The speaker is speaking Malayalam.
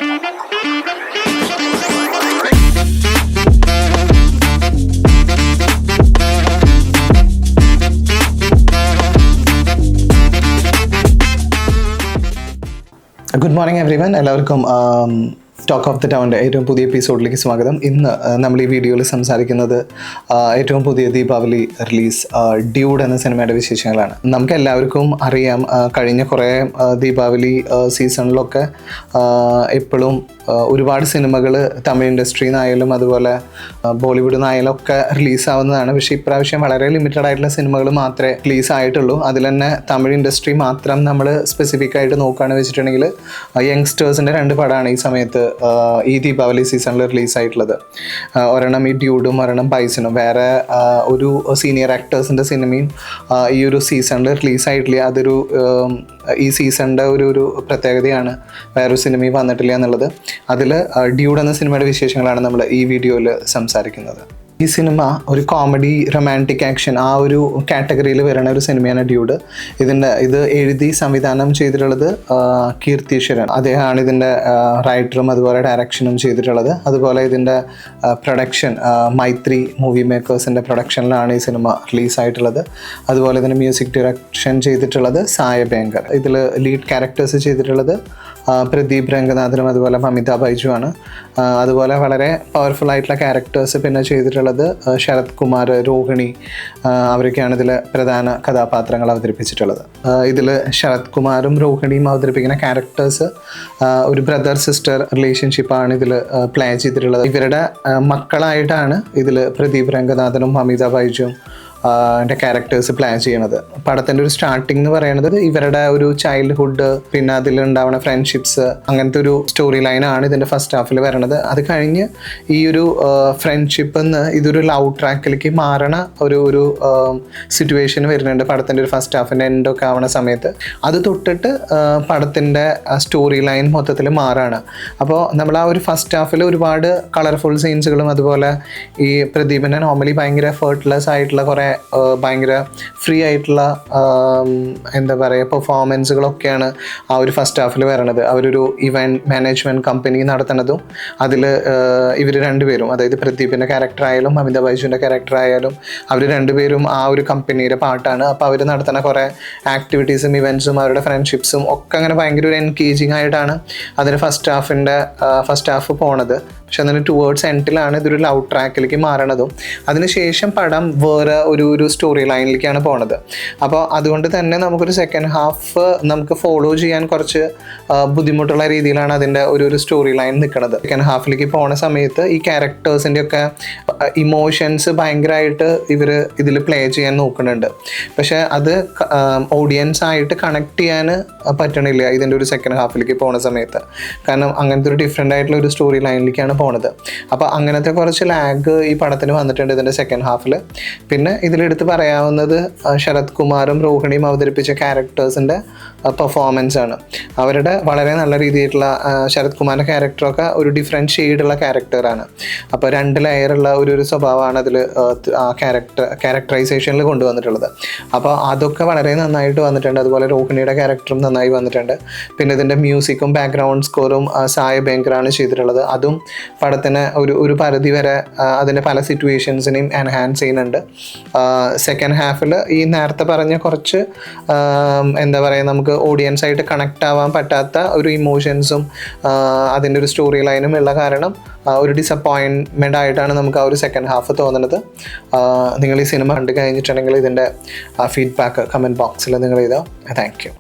Good morning every one. എല്ലാവർക്കും ടോക്ക് ഓഫ് ദ ടൗണിൻ്റെ ഏറ്റവും പുതിയ എപ്പിസോഡിലേക്ക് സ്വാഗതം. ഇന്ന് നമ്മൾ ഈ വീഡിയോയിൽ സംസാരിക്കുന്നത് ഏറ്റവും പുതിയ ദീപാവലി റിലീസ് ഡ്യൂഡ് എന്ന സിനിമയുടെ വിശേഷങ്ങളാണ്. നമുക്ക് എല്ലാവർക്കും അറിയാം, കഴിഞ്ഞ കുറേ ദീപാവലി സീസണിലൊക്കെ എപ്പോഴും ഒരുപാട് സിനിമകൾ തമിഴ് ഇൻഡസ്ട്രിയിൽ നിന്നായാലും അതുപോലെ ബോളിവുഡിൽ നിന്നായാലും ഒക്കെ റിലീസാവുന്നതാണ്. പക്ഷേ ഇപ്രാവശ്യം വളരെ ലിമിറ്റഡ് ആയിട്ടുള്ള സിനിമകൾ മാത്രമേ റിലീസായിട്ടുള്ളൂ. അതിൽ തന്നെ തമിഴ് ഇൻഡസ്ട്രി മാത്രം നമ്മൾ സ്പെസിഫിക് ആയിട്ട് നോക്കുകയാണെന്ന് വെച്ചിട്ടുണ്ടെങ്കിൽ യങ്സ്റ്റേഴ്സിൻ്റെ 2 പടമാണ് ഈ സമയത്ത് ഈ ദീപാവലി സീസണിൽ റിലീസായിട്ടുള്ളത്. ഒരെണ്ണം ഈ ഡ്യൂഡും ഒരെണ്ണം പൈസനും. വേറെ ഒരു സീനിയർ ആക്ടേഴ്സിൻ്റെ സിനിമയും ഈ ഒരു സീസണിൽ റിലീസായിട്ടില്ല. അതൊരു ഈ സീസണിൻ്റെ ഒരു പ്രത്യേകതയാണ്, വേറൊരു സിനിമയും വന്നിട്ടില്ല എന്നുള്ളത്. അതിൽ ഡ്യൂഡ് എന്ന സിനിമയുടെ വിശേഷങ്ങളാണ് നമ്മൾ ഈ വീഡിയോയിൽ സംസാരിക്കുന്നത്. ഈ സിനിമ ഒരു കോമഡി, റൊമാൻറ്റിക്, ആക്ഷൻ ആ ഒരു കാറ്റഗറിയിൽ വരുന്ന ഒരു സിനിമയാണ് ഡ്യൂഡ്. ഇത് എഴുതി സംവിധാനം ചെയ്തിട്ടുള്ളത് കീർത്തീശ്വരൻ. അദ്ദേഹമാണ് ഇതിൻ്റെ റൈറ്ററും അതുപോലെ ഡയറക്ഷനും ചെയ്തിട്ടുള്ളത്. അതുപോലെ ഇതിൻ്റെ പ്രൊഡക്ഷൻ മൈത്രി മൂവി മേക്കേഴ്സിൻ്റെ പ്രൊഡക്ഷനിലാണ് ഈ സിനിമ റിലീസായിട്ടുള്ളത്. അതുപോലെ ഇതിൻ്റെ മ്യൂസിക് ഡയറക്ഷൻ ചെയ്തിട്ടുള്ളത് സായ ബേങ്കർ. ഇതിൽ ലീഡ് ക്യാരക്ടേഴ്സ് ചെയ്തിട്ടുള്ളത് പ്രദീപ് രംഗനാഥനും അതുപോലെ മമിത ബൈജുവാണ്. അതുപോലെ വളരെ പവർഫുൾ ആയിട്ടുള്ള ക്യാരക്ടേഴ്സ് പിന്നെ ചെയ്തിട്ടുള്ളത് ശരത് കുമാർ, രോഹിണി, അവരൊക്കെയാണ് ഇതിൽ പ്രധാന കഥാപാത്രങ്ങൾ അവതരിപ്പിച്ചിട്ടുള്ളത്. ഇതിൽ ശരത് കുമാറും രോഹിണിയും അവതരിപ്പിക്കുന്ന ക്യാരക്ടേഴ്സ് ഒരു ബ്രദർ സിസ്റ്റർ റിലേഷൻഷിപ്പാണ് ഇതിൽ പ്ലേ ചെയ്തിട്ടുള്ളത്. ഇവരുടെ മക്കളായിട്ടാണ് ഇതിൽ പ്രദീപ് രംഗനാഥനും മമിത ബൈജുവും ക്യാരക്ടേഴ്സ് പ്ലാൻ ചെയ്യണത്. പടത്തിൻ്റെ ഒരു സ്റ്റാർട്ടിംഗ് എന്ന് പറയുന്നത് ഇവരുടെ ഒരു ചൈൽഡ്ഹുഡ്, പിന്നെ അതിലുണ്ടാവുന്ന ഫ്രണ്ട്ഷിപ്സ്, അങ്ങനത്തെ ഒരു സ്റ്റോറി ലൈനാണ് ഇതിൻ്റെ ഫസ്റ്റ് ഹാഫിൽ വരണത്. അത് കഴിഞ്ഞ് ഈ ഒരു ഫ്രണ്ട്ഷിപ്പിൽ നിന്ന് ഇതൊരു ലവ് ട്രാക്കിലേക്ക് മാറണ ഒരു സിറ്റുവേഷൻ വരുന്നുണ്ട് പടത്തിൻ്റെ ഒരു ഫസ്റ്റ് ഹാഫിൻ്റെ എൻഡൊക്കെ ആവണ സമയത്ത്. അത് തൊട്ടിട്ട് പടത്തിൻ്റെ സ്റ്റോറി ലൈൻ മൊത്തത്തിൽ മാറാണ്. അപ്പോൾ നമ്മൾ ആ ഒരു ഫസ്റ്റ് ഹാഫിൽ ഒരുപാട് കളർഫുൾ സീൻസുകളും അതുപോലെ ഈ പ്രദീപിനെ നോർമലി ഭയങ്കര എഫേർട്ട്ലെസ് ആയിട്ടുള്ള കുറേ ഭയങ്കര ഫ്രീ ആയിട്ടുള്ള എന്താ പറയുക പെർഫോമൻസുകളൊക്കെയാണ് ആ ഒരു ഫസ്റ്റ് ഹാഫിൽ വരണത്. അവരൊരു ഇവൻറ്റ് മാനേജ്മെൻറ്റ് കമ്പനി നടത്തുന്നതും അതിൽ ഇവർ രണ്ടുപേരും, അതായത് പ്രദീപിൻ്റെ ക്യാരക്ടറായാലും അമിത ബൈജുവിൻ്റെ ക്യാരക്ടറായാലും അവർ രണ്ടുപേരും ആ ഒരു കമ്പനിയുടെ പാർട്ടാണ്. അപ്പോൾ അവർ നടത്തുന്ന കുറേ ആക്ടിവിറ്റീസും ഇവൻറ്റ്സും അവരുടെ ഫ്രണ്ട്ഷിപ്സും ഒക്കെ അങ്ങനെ ഭയങ്കര ഒരു എൻഗേജിങ് ആയിട്ടാണ് അതിന് ഫസ്റ്റ് ഹാഫ് പോണത്. പക്ഷെ അതിന് ടുവേർഡ്സ് എൻഡിലാണ് ഇതൊരു ലവ് ട്രാക്കിലേക്ക് മാറണതും. അതിനുശേഷം പടം വേറെ ഒരു സ്റ്റോറി ലൈനിലേക്കാണ് പോണത്. അപ്പോൾ അതുകൊണ്ട് തന്നെ നമുക്കൊരു സെക്കൻഡ് ഹാഫ് നമുക്ക് ഫോളോ ചെയ്യാൻ കുറച്ച് ബുദ്ധിമുട്ടുള്ള രീതിയിലാണ് അതിൻ്റെ ഒരു സ്റ്റോറി ലൈൻ നിൽക്കുന്നത്. സെക്കൻഡ് ഹാഫിലേക്ക് പോണ സമയത്ത് ഈ ക്യാരക്ടേഴ്സിൻ്റെ ഒക്കെ ഇമോഷൻസ് ഭയങ്കരമായിട്ട് ഇവർ ഇതിൽ പ്ലേ ചെയ്യാൻ നോക്കുന്നുണ്ട്. പക്ഷെ അത് ഓഡിയൻസ് ആയിട്ട് കണക്ട് ചെയ്യാൻ പറ്റണില്ല ഇതിൻ്റെ ഒരു സെക്കൻഡ് ഹാഫിലേക്ക് പോണ സമയത്ത്. കാരണം അങ്ങനത്തെ ഒരു ഡിഫറെൻ്റ് ആയിട്ടുള്ള ഒരു സ്റ്റോറി ലൈനിലേക്കാണ് പോണത്. അപ്പോൾ അങ്ങനത്തെ കുറച്ച് ലാഗ് ഈ പടത്തിന് വന്നിട്ടുണ്ട് ഇതിൻ്റെ സെക്കൻഡ് ഹാഫിൽ. പിന്നെ ഇതിലെടുത്ത് പറയാവുന്നത് ശരത് കുമാറും രോഹിണിയും അവതരിപ്പിച്ച ക്യാരക്ടേഴ്സിൻ്റെ പെർഫോമൻസ് ആണ്. അവരുടെ വളരെ നല്ല രീതിയിലുള്ള ശരത് കുമാറിൻ്റെ ക്യാരക്ടറൊക്കെ ഒരു ഡിഫറെൻറ്റ് ഷെയ്ഡുള്ള ക്യാരക്ടറാണ്. അപ്പോൾ 2 ലെയറുള്ള ഒരു സ്വഭാവമാണ് അതിൽ ക്യാരക്ടറൈസേഷനിൽ കൊണ്ടുവന്നിട്ടുള്ളത്. അപ്പോൾ അതൊക്കെ വളരെ നന്നായിട്ട് വന്നിട്ടുണ്ട്. അതുപോലെ രോഹിണിയുടെ ക്യാരക്ടറും നന്നായി വന്നിട്ടുണ്ട്. പിന്നെ ഇതിൻ്റെ മ്യൂസിക്കും ബാക്ക്ഗ്രൗണ്ട് സ്കോറും സായ ബേങ്കറാണ് ചെയ്തിട്ടുള്ളത്. അതും പടത്തിന് ഒരു പരിധി വരെ അതിൻ്റെ പല സിറ്റുവേഷൻസിനെയും എൻഹാൻസ് ചെയ്യുന്നുണ്ട്. സെക്കൻഡ് ഹാഫിൽ ഈ നേരത്തെ പറഞ്ഞ കുറച്ച് എന്താ പറയുക, നമുക്ക് ഓഡിയൻസ് ആയിട്ട് കണക്ട് ആവാൻ പറ്റാത്ത ഒരു ഇമോഷൻസും അതിൻ്റെ ഒരു സ്റ്റോറി ലൈനും ഉള്ള കാരണം ഒരു ഡിസപ്പോയിൻമെൻ്റ് ആയിട്ടാണ് നമുക്ക് ആ ഒരു സെക്കൻഡ് ഹാഫ് തോന്നുന്നത്. നിങ്ങൾ ഈ സിനിമ കണ്ടു കഴിഞ്ഞിട്ടുണ്ടെങ്കിൽ ഇതിൻ്റെ ഫീഡ്ബാക്ക് കമൻറ്റ് ബോക്സിൽ നിങ്ങൾ ചെയ്താൽ താങ്ക് യു.